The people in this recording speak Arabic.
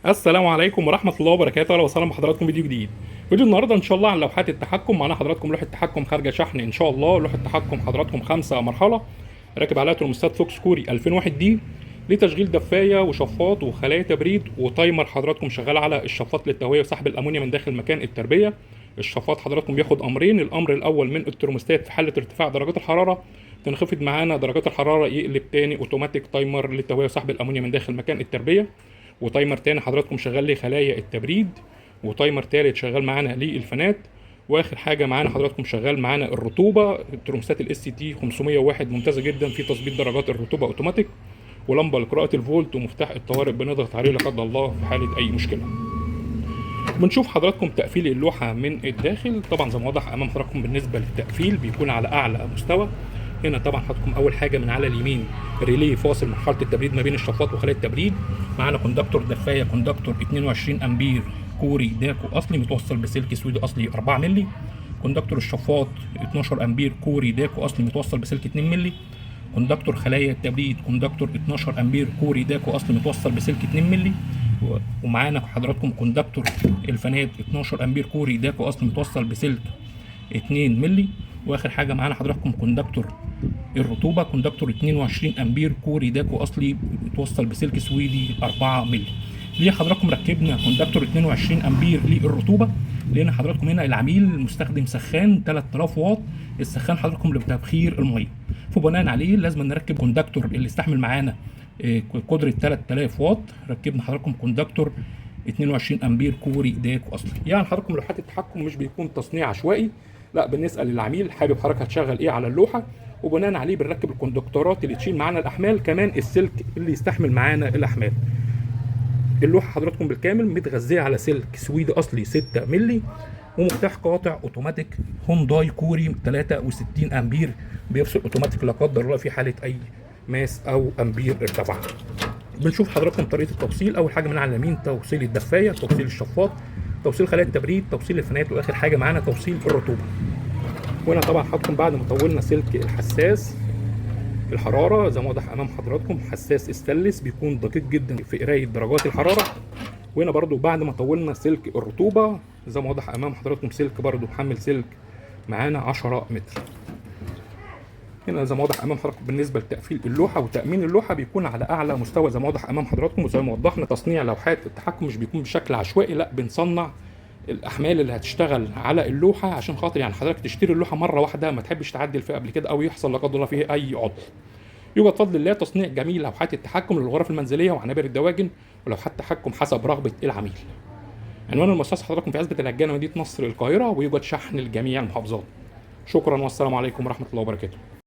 السلام عليكم ورحمة الله وبركاته، اهلا وسهلا بحضراتكم فيديو جديد. فيديو النهارده ان شاء الله عن لوحات التحكم. معانا حضراتكم لوحة تحكم خارجة شحن ان شاء الله. لوحة تحكم حضراتكم 5 مرحلة، راكب عليها ترموستات فوكس كوري 2001 دي لتشغيل دفاية وشفاط وخلايا تبريد وتايمر. حضراتكم شغال على الشفاط للتهوية وسحب الامونيا من داخل مكان التربية. الشفاط حضراتكم بياخد امرين، الامر الاول من الترموستات في حالة ارتفاع درجات الحرارة تنخفض معانا درجات الحرارة يقلب تاني اوتوماتيك تايمر للتهوية وسحب الامونيا من داخل مكان التربية. وتايمر تاني حضراتكم شغال لي خلايا التبريد. وتايمر تالت شغال معانا للفانات. واخر حاجه معانا حضراتكم شغال معانا الرطوبه، الترموستات الاس تي 501 ممتازه جدا في تظبيط درجات الرطوبه اوتوماتيك. ولمبه لقراءه الفولت ومفتاح الطوارئ بنضغط عليه لا قدر الله في حاله اي مشكله. بنشوف حضراتكم تقفيل اللوحه من الداخل. طبعا زي ما واضح امام حضراتكم بالنسبه للتقفيل بيكون على اعلى مستوى. هنا طبعا حضراتكم اول حاجه من على اليمين ريلي فاصل مرحله التبريد ما بين الشفاط وخلايا التبريد. معانا كوندكتور دفايه، كوندكتور 22 امبير كوري داكو اصلي متوصل بسلك سويدي اصلي 4 مللي. كوندكتور الشفاط 12 امبير كوري داكو اصلي متوصل بسلك 2 مللي. كوندكتور خلايا التبريد كوندكتور 12 امبير كوري داكو اصلي متوصل بسلك 2 مللي. ومعانا حضراتكم كوندكتور الفانات 12 امبير كوري داكو اصلي متوصل بسلك 2 مللي. واخر حاجه معانا حضراتكم كوندكتور الرطوبه كوندكتور 22 امبير كوري داكو اصلي متوصل بسلك سويدي 4 مللي. ليه حضراتكم ركبنا كوندكتور 22 امبير للرطوبه؟ لان حضراتكم هنا العميل مستخدم سخان 3000 واط، السخان حضراتكم لتبخير الميه، فبناء عليه لازم نركب كوندكتور اللي يستحمل معانا قدره 3000 واط. ركبنا حضراتكم كوندكتور 22 امبير كوري داكو اصلي. يعني حضراتكم لوحات التحكم مش بيكون تصنيع عشوائي، لا بنسال العميل حابب حضرتك هتشغل ايه على اللوحه، وبناء عليه بنركب الكوندكتورات اللي تشيل معانا الاحمال، كمان السلك اللي يستحمل معانا الاحمال. اللوحه حضراتكم بالكامل متغذيه على سلك سويدي اصلي 6 مللي ومفتاح قاطع اوتوماتيك هونداي كوري 63 امبير بيفصل اوتوماتيك لا قدر الله في حاله اي ماس او امبير ارتفع. بنشوف حضراتكم طريقه التوصيل. اول حاجه من على اليمين توصيل الدفايه، توصيل الشفاط، توصيل خلايا التبريد، توصيل الفانات، واخر حاجه معانا توصيل الرطوبه. وهنا طبعا حضراتكم بعد ما طولنا سلك الحساس الحراره زي ما واضح امام حضراتكم، حساس استانلس بيكون دقيق جدا في قرايه درجات الحراره. وهنا برضو بعد ما طولنا سلك الرطوبه زي ما واضح امام حضراتكم سلك برضو محمل سلك معانا 10 متر. هنا زي ما واضح امام حضراتكم بالنسبه لتقفيل اللوحه وتامين اللوحه بيكون على اعلى مستوى زي ما واضح امام حضراتكم. وزي ما وضحنا تصنيع لوحات التحكم مش بيكون بشكل عشوائي، لا بنصنع الاحمال اللي هتشتغل على اللوحه عشان خاطر يعني حضرتك تشتري اللوحه مره واحده ما تحبش تعدل فيها قبل كده او يحصل لا قدر الله فيه اي عطل. يوجد بفضل الله تصنيع جميل لوحات التحكم للغرف المنزليه وعنابر الدواجن ولوحات تحكم حسب رغبه العميل. عنوان المؤسسه حضراتكم في عزبه الهجانه مدينه نصر القاهره، ويوجد شحن لجميع المحافظات. شكرا والسلام عليكم ورحمه الله وبركاته.